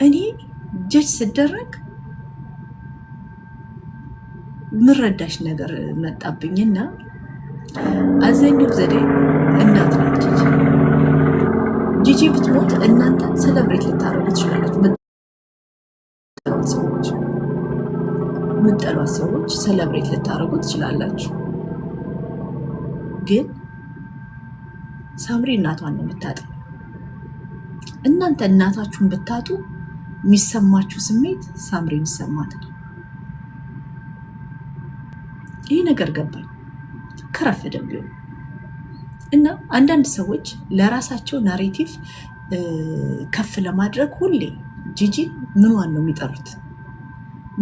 እኔ ጀጅ ስደረግ ምረዳሽ ነገር መጣብኝና አዘኝው ዘዴ እናት ናት ጂጂ ብትሞት እናንተ ሴሌብሬት ልታረጉ ትችላላችሁ። ምጠሏት ሰዎች ሴሌብሬት ልታረጉ ትችላላችሁ። ግን ሳምሪ እናቷን ነው የምታጣው። እናንተ እናታችሁን ብታጡ የሚሰማችሁ ስሜት ሳምሪን ይሰማታል። ይህ ነገር ገባኝ ከረፈደም ቢሆን እና አንዳንድ ሰዎች ለራሳቸው ናሬቲቭ ከፍ ለማድረግ ሁሌ ጂጂ ምንዋን ነው የሚጠሩት?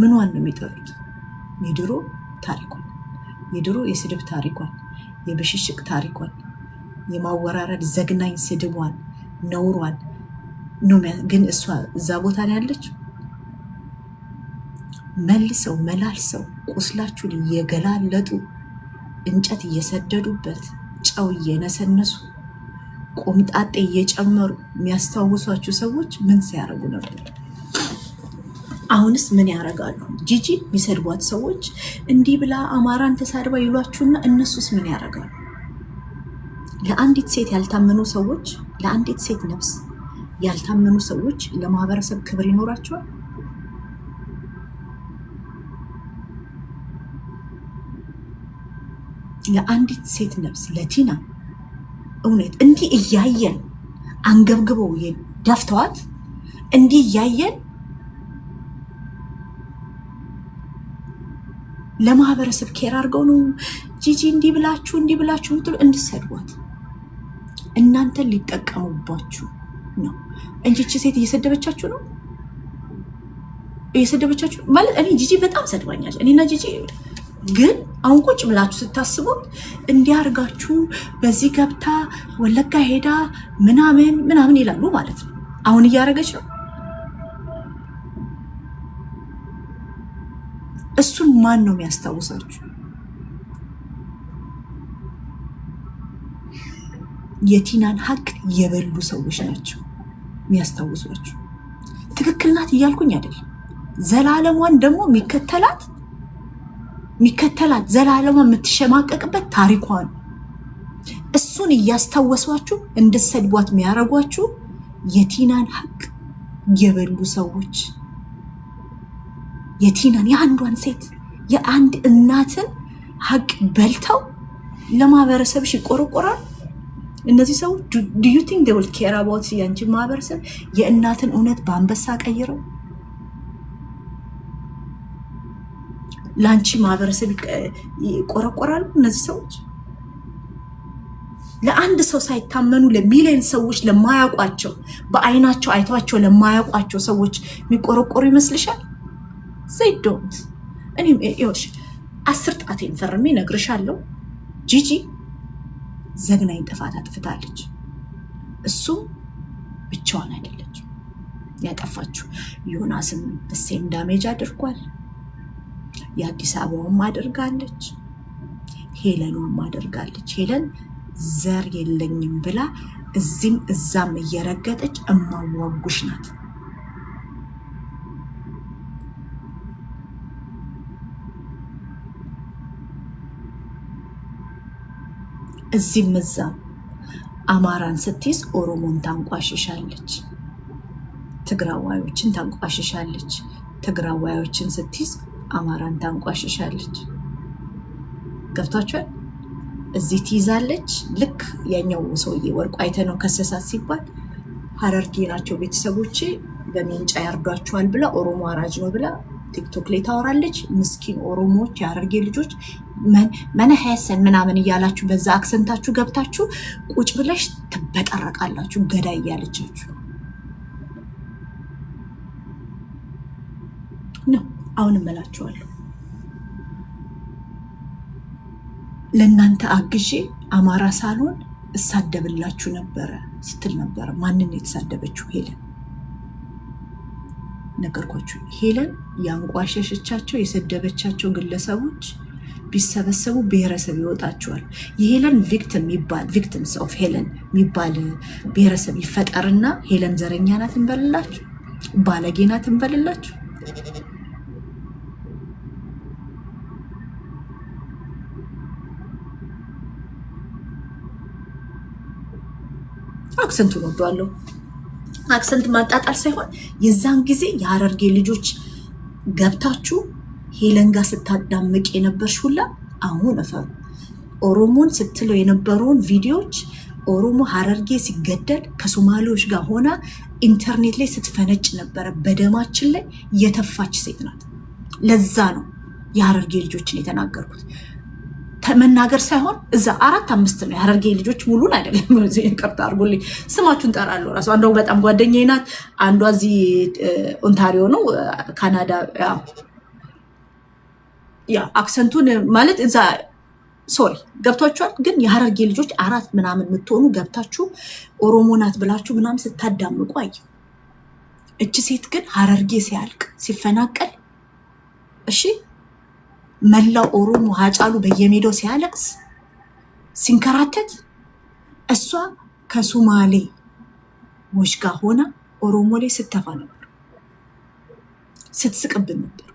ምንዋን ነው የሚጠሩት? የድሮ ታሪኳን፣ የድሮ የስድብ ታሪኳን፣ የብሽሽቅ ታሪኳን፣ የማወራረድ ዘግናኝ ስድቧን፣ ነውሯን ነው። ግን እሷ እዛ ቦታ ነው ያለችው። መልሰው መላልሰው ቁስላችሁን እየገላለጡ እንጨት እየሰደዱበት ጨው እየነሰነሱ ቆምጣጤ እየጨመሩ የሚያስታውሷችሁ ሰዎች ምን ሲያደርጉ ነበር? አሁንስ ምን ያደርጋሉ? ጂጂ የሚሰድቧት ሰዎች እንዲህ ብላ አማራን ተሳድባ ይሏችሁና እነሱስ ምን ያደርጋሉ? ለአንዲት ሴት ያልታመኑ ሰዎች፣ ለአንዲት ሴት ነፍስ ያልታመኑ ሰዎች ለማህበረሰብ ክብር ይኖራቸዋል? ለአንዲት ሴት ነፍስ ለቲና እውነት እንዲህ እያየን አንገብግበው ደፍተዋት እንዲህ እያየን ለማህበረሰብ ኬር አድርገው ነው ጂጂ እንዲህ ብላችሁ ምትሉ እንድሰድቧት እናንተን ሊጠቀሙባችሁ ነው እንጂ እቺ ሴት እየሰደበቻችሁ ነው። እየሰደበቻችሁ ማለት እኔ ጂጂ በጣም ሰድባኛል። እኔና ጂጂ ግን አሁን ቁጭ ብላችሁ ስታስቡት እንዲያርጋችሁ በዚህ ገብታ ወለጋ ሄዳ ምናምን ይላሉ ማለት ነው። አሁን እያረገች ነው። እሱን ማን ነው የሚያስታውሳችሁ? የቲናን ሀቅ የበሉ ሰዎች ናቸው የሚያስታውሷችሁ። ትክክል ናት እያልኩኝ አይደለም። ዘላለሟን ደግሞ የሚከተላት ዘላለሟ የምትሸማቀቅበት ታሪኳን እሱን እያስታወሷችሁ እንድትሰድቧት የሚያረጓችሁ የቲናን ሀቅ የበሉ ሰዎች፣ የቲናን የአንዷን ሴት የአንድ እናትን ሀቅ በልተው ለማህበረሰብሽ ይቆረቆራል። እነዚህ ሰዎች ዱ ዩ ቲንክ they will care about ያንቺ ማህበረሰብ የእናትን እውነት በአንበሳ ቀይረው ላንቺ ማህበረሰብ ይቆረቆራሉ? እነዚህ ሰዎች ለአንድ ሰው ሳይታመኑ ለሚሊዮን ሰዎች ለማያውቋቸው በአይናቸው አይቷቸው ለማያውቋቸው ሰዎች የሚቆረቆሩ ይመስልሻል? they don't። እኔም ይኸውልሽ 10 ጣቴን ፈርሜ ነግርሻለሁ። ጂጂ ዘግናኝ ጥፋት አጥፍታለች። እሱም ብቻዋን አይደለችም ያጠፋችው። ዮናስም በሴም ዳሜጅ አድርጓል። የአዲስ አበባውም አድርጋለች፣ ሄለኗም አድርጋለች። ሄለን ዘር የለኝም ብላ እዚህም እዛም እየረገጠች እማዋጉሽ ናት። እዚህም እዛም አማራን ስትይዝ ኦሮሞን ታንቋሽሻለች፣ ትግራዋዮችን ታንቋሽሻለች። ትግራዋዮችን ስትይዝ አማራን ታንቋሽሻለች። ገብቷችኋል? እዚህ ትይዛለች። ልክ ያኛው ሰውዬ ወርቁ አይተነው ከሰሳት ሲባል ሀረርጌ ናቸው ቤተሰቦቼ በሜንጫ ያርዷቸዋል ብላ ኦሮሞ አራጅ ነው ብላ ቲክቶክ ላይ ታወራለች። ምስኪን ኦሮሞዎች የሀረርጌ ልጆች መነሐሰን ምናምን እያላችሁ በዛ አክሰንታችሁ ገብታችሁ ቁጭ ብለሽ ትበጠረቃላችሁ ገዳይ እያለቻችሁ ነው። አሁን እመላችኋለሁ ለእናንተ አግዤ አማራ ሳልሆን እሳደብላችሁ ነበረ ስትል ነበረ። ማንን የተሳደበችው? ሄለን ነገርኳችሁ። ሄለን ያንቋሸሸቻቸው የሰደበቻቸው ግለሰቦች ቢሰበሰቡ ብሔረሰብ ይወጣቸዋል። የሄለን ቪክቲምስ ኦፍ ሄለን የሚባል ብሔረሰብ ይፈጠርና ሄለን ዘረኛ ናት እንበልላችሁ። ባለጌና ትንበልላችሁ። አክሰንቱን ወደዋለሁ። አክሰንት ማጣጣል ሳይሆን የዛን ጊዜ የሀረርጌ ልጆች ገብታችሁ ሄለን ጋር ስታዳምቅ የነበርሽ ሁላ አሁን እፈሩ። ኦሮሞን ስትለው የነበረውን ቪዲዮዎች ኦሮሞ ሀረርጌ ሲገደል ከሶማሌዎች ጋር ሆና ኢንተርኔት ላይ ስትፈነጭ ነበረ። በደማችን ላይ የተፋች ሴት ናት። ለዛ ነው የሀረርጌ ልጆችን የተናገርኩት። መናገር ሳይሆን እዛ 4-5 ነው የሀረርጌ ልጆች፣ ሙሉን አይደለም። ይቅርታ አድርጎልኝ ስማችሁን ጠራለሁ። ራሱ አንዷ በጣም ጓደኛዬ ናት። አንዷ እዚህ ኦንታሪዮ ነው ካናዳ። ያ አክሰንቱን ማለት እዛ ሶሪ ገብቷችኋል። ግን የሀረርጌ ልጆች 4 ምናምን የምትሆኑ ገብታችሁ ኦሮሞ ናት ብላችሁ ምናምን ስታዳምቁ አየሁ። እች ሴት ግን ሀረርጌ ሲያልቅ ሲፈናቀል፣ እሺ መላው ኦሮሞ ሀጫሉ በየሜዳው ሲያለቅስ ሲንከራተት፣ እሷ ከሶማሌዎች ጋር ሆና ኦሮሞ ላይ ስተፋ ነበር፣ ስትስቅብን ነበር።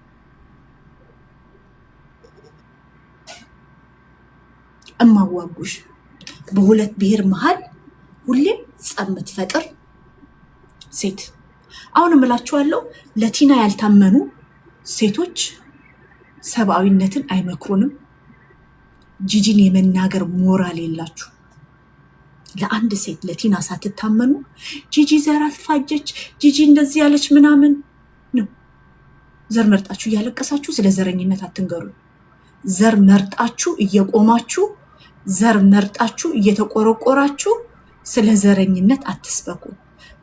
እማዋጉሽ በሁለት ብሔር መሃል ሁሌም ጸብ የምትፈጥር ሴት። አሁን እምላችኋለሁ ለቲና ያልታመኑ ሴቶች ሰብአዊነትን አይመክሩንም። ጂጂን የመናገር ሞራል የላችሁ። ለአንድ ሴት ለቲና ሳትታመኑ ጂጂ ዘር አልፋጀች፣ ጂጂ እንደዚህ ያለች ምናምን ነው። ዘር መርጣችሁ እያለቀሳችሁ ስለ ዘረኝነት አትንገሩ። ዘር መርጣችሁ እየቆማችሁ፣ ዘር መርጣችሁ እየተቆረቆራችሁ ስለ ዘረኝነት አትስበኩ።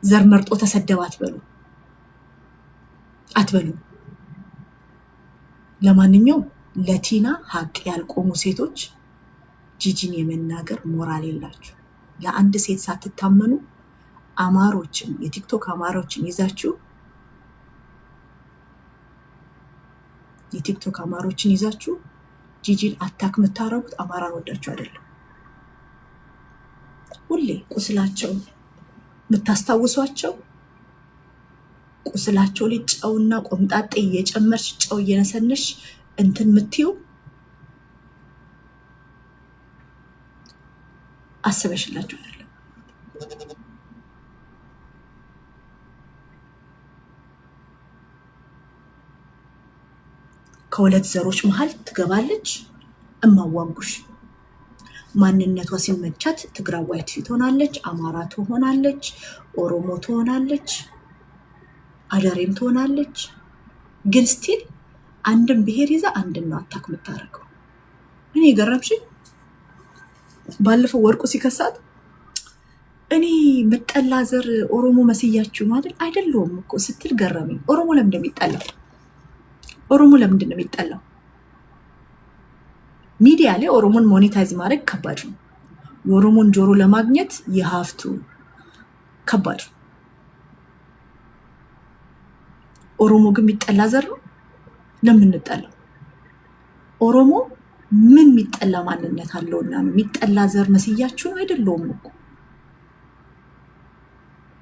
ዘር መርጦ ተሰደብ አትበሉ። ለማንኛውም ለቲና ሀቅ ያልቆሙ ሴቶች ጂጂን የመናገር ሞራል የላችሁ። ለአንድ ሴት ሳትታመኑ አማሮችን፣ የቲክቶክ አማሮችን ይዛችሁ ጂጂን አታክ የምታረጉት አማራን ወዳችሁ አይደለም። ሁሌ ቁስላቸውን የምታስታውሷቸው ቁስላቸው ላይ ጨውና ቆምጣጤ እየጨመርሽ ጨው እየነሰነሽ እንትን ምትዩ አስበሽላችሁ አይደለም። ከሁለት ዘሮች መሃል ትገባለች እማዋጉሽ። ማንነቷ ሲመቻት ትግራዋይት ትሆናለች፣ አማራ ትሆናለች፣ ኦሮሞ ትሆናለች፣ አደሬም ትሆናለች። ግን ስቲል አንድን ብሔር ይዛ አንድን ነው አታክ የምታደርገው። እኔ የገረምሽኝ ባለፈው ወርቁ ሲከሳት እኔ መጠላ ዘር ኦሮሞ መስያችሁ ማለት አይደለሁም እኮ ስትል ገረመኝ። ኦሮሞ ለምንድን ነው የሚጠላው? ሚዲያ ላይ ኦሮሞን ሞኔታይዝ ማድረግ ከባድ ነው። የኦሮሞን ጆሮ ለማግኘት የሀፍቱ ከባድ ነው። ኦሮሞ ግን የሚጠላ ዘር ነው። ለምን እንጠላው? ኦሮሞ ምን የሚጠላ ማንነት አለውና ነው? የሚጠላ ዘር መስያችሁ ነው? አይደለሁም እኮ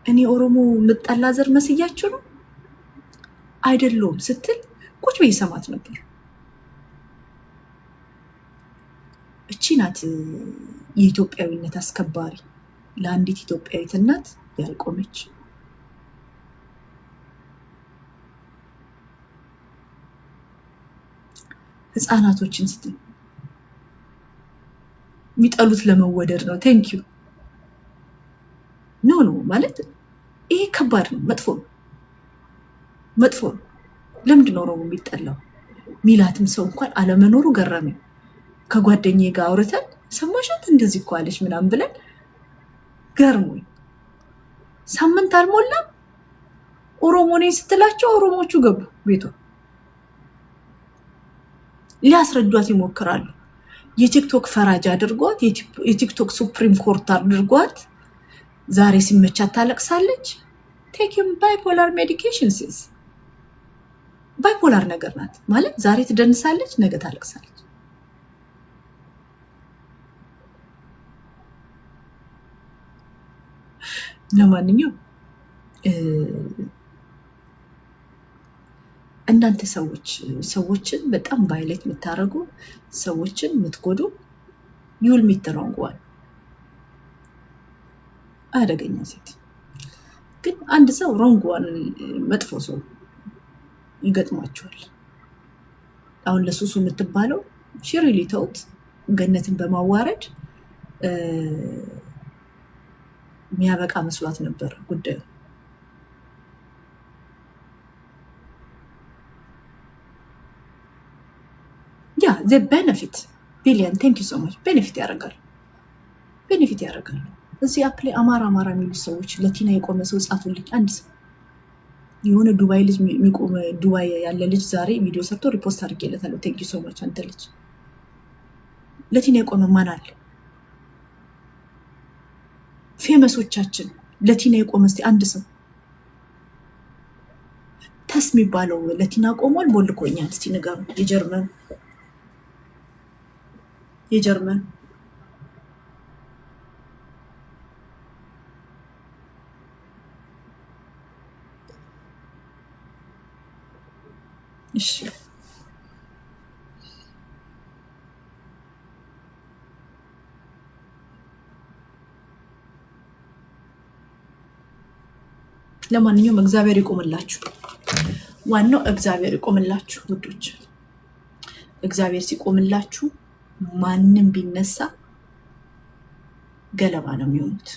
እኔ ኦሮሞ የምጠላ ዘር መስያችሁ ነው? አይደለሁም ስትል ቁጭ ብዬ ሰማት ነበር። እቺ ናት የኢትዮጵያዊነት አስከባሪ፣ ለአንዲት ኢትዮጵያዊት እናት ያልቆመች። ህፃናቶችን ስትል የሚጠሉት ለመወደድ ነው። ቴንኪዩ ኖ ማለት ይሄ ከባድ ነው፣ መጥፎ ነው። ለምንድን ነው ኦሮሞ የሚጠላው? ሚላትም ሰው እንኳን አለመኖሩ ገረመኝ። ከጓደኛዬ ጋር አውርተን ሰማሻት እንደዚህ እኮ አለች ምናምን ብለን ገርሞኝ፣ ሳምንት አልሞላም ኦሮሞ ነኝ ስትላቸው ኦሮሞቹ ገቡ ቤቷ። ሊያስረዷት ይሞክራሉ። የቲክቶክ ፈራጅ አድርጓት፣ የቲክቶክ ሱፕሪም ኮርት አድርጓት። ዛሬ ሲመቻት ታለቅሳለች። ቴክም ባይፖላር ሜዲኬሽን ሲዝ ባይፖላር ነገር ናት ማለት ዛሬ ትደንሳለች፣ ነገ ታለቅሳለች። ለማንኛውም እናንተ ሰዎችን በጣም ቫይሌት የምታደርጉ ሰዎችን የምትጎዱ ዩል ሚትረንጓል አደገኛ ሴት። ግን አንድ ሰው ሮንጓን መጥፎ ሰው ይገጥማቸዋል። አሁን ለሱሱ የምትባለው ሽሪሊ ተውት ገነትን በማዋረድ የሚያበቃ መስሏት ነበር ጉዳዩ። ያ ዘ ቤኔፊት ቢሊየን ቴንክ ዩ ሶ ማች ቤኔፊት ያደርጋሉ። እዚህ አፕ ላይ አማራ የሚሉ ሰዎች ለቲና የቆመ ሰው ጻፉልኝ። አንድ ሰው የሆነ ዱባይ ልጅ የሚቆም ዱባይ ያለ ልጅ ዛሬ ቪዲዮ ሰርቶ ሪፖስት አድርጌለታለሁ። ቴንክ ዩ ሶ ማች አንተ ልጅ ለቲና የቆመ ማን አለ? ፌመሶቻችን ለቲና የቆመ እስቲ አንድ ሰው ተስ የሚባለው ለቲና ቆሟል። ቦልኮኛል። እስቲ ንገሩ። የጀርመን እሺ ለማንኛውም እግዚአብሔር ይቆምላችሁ። ዋናው እግዚአብሔር ይቆምላችሁ ውዶች። እግዚአብሔር ሲቆምላችሁ ማንም ቢነሳ ገለባ ነው የሚሆኑት።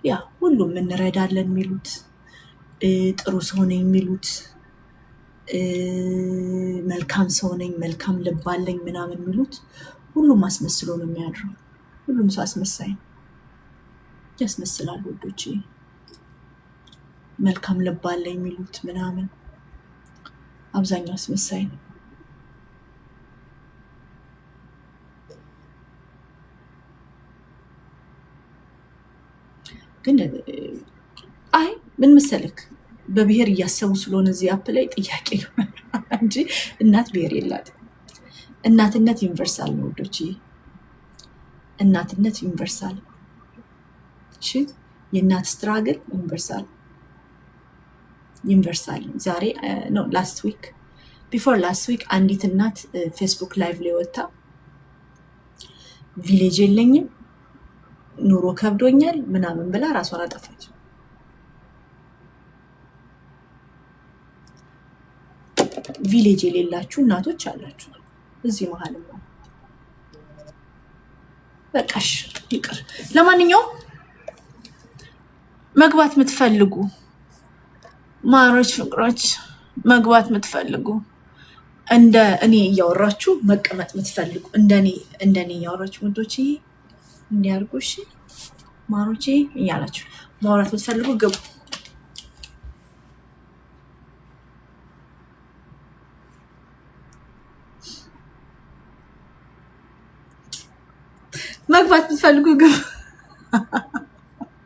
ያ ሁሉም እንረዳለን የሚሉት ጥሩ ሰው ነኝ የሚሉት መልካም ሰው ነኝ መልካም ልብ አለኝ ምናምን የሚሉት ሁሉም አስመስሎ ነው የሚያድረው። ሁሉም ሰው አስመሳይ ያስመስላል ውዶች። መልካም ልብ አለኝ የሚሉት ምናምን አብዛኛው አስመሳይ ነው። ግን አይ ምን መሰለክ በብሔር እያሰቡ ስለሆነ እዚህ አፕ ላይ ጥያቄ ነው እንጂ እናት ብሔር የላትም። እናትነት ዩኒቨርሳል ነው ውዶች። እናትነት ዩኒቨርሳል። እሺ የእናት ስትራግል ዩኒቨርሳል። ዛሬ ነው ላስት ዊክ ቢፎር ላስት ዊክ አንዲት እናት ፌስቡክ ላይቭ ላይ ወጣ ቪሌጅ የለኝም ኑሮ ከብዶኛል ምናምን ብላ ራሷን አጠፋች። ቪሌጅ የሌላችሁ እናቶች አላችሁ እዚህ መሀልም ነው። በቃሽ ይቅር። ለማንኛውም መግባት የምትፈልጉ ማሮች ፍቅሮች መግባት የምትፈልጉ እንደ እኔ እያወራችሁ መቀመጥ የምትፈልጉ እንደኔ እያወራችሁ ወንዶች እንዲያርጉሽ ማሮቼ እያላችሁ ማውራት የምትፈልጉ ግቡ። መግባት የምትፈልጉ ግቡ።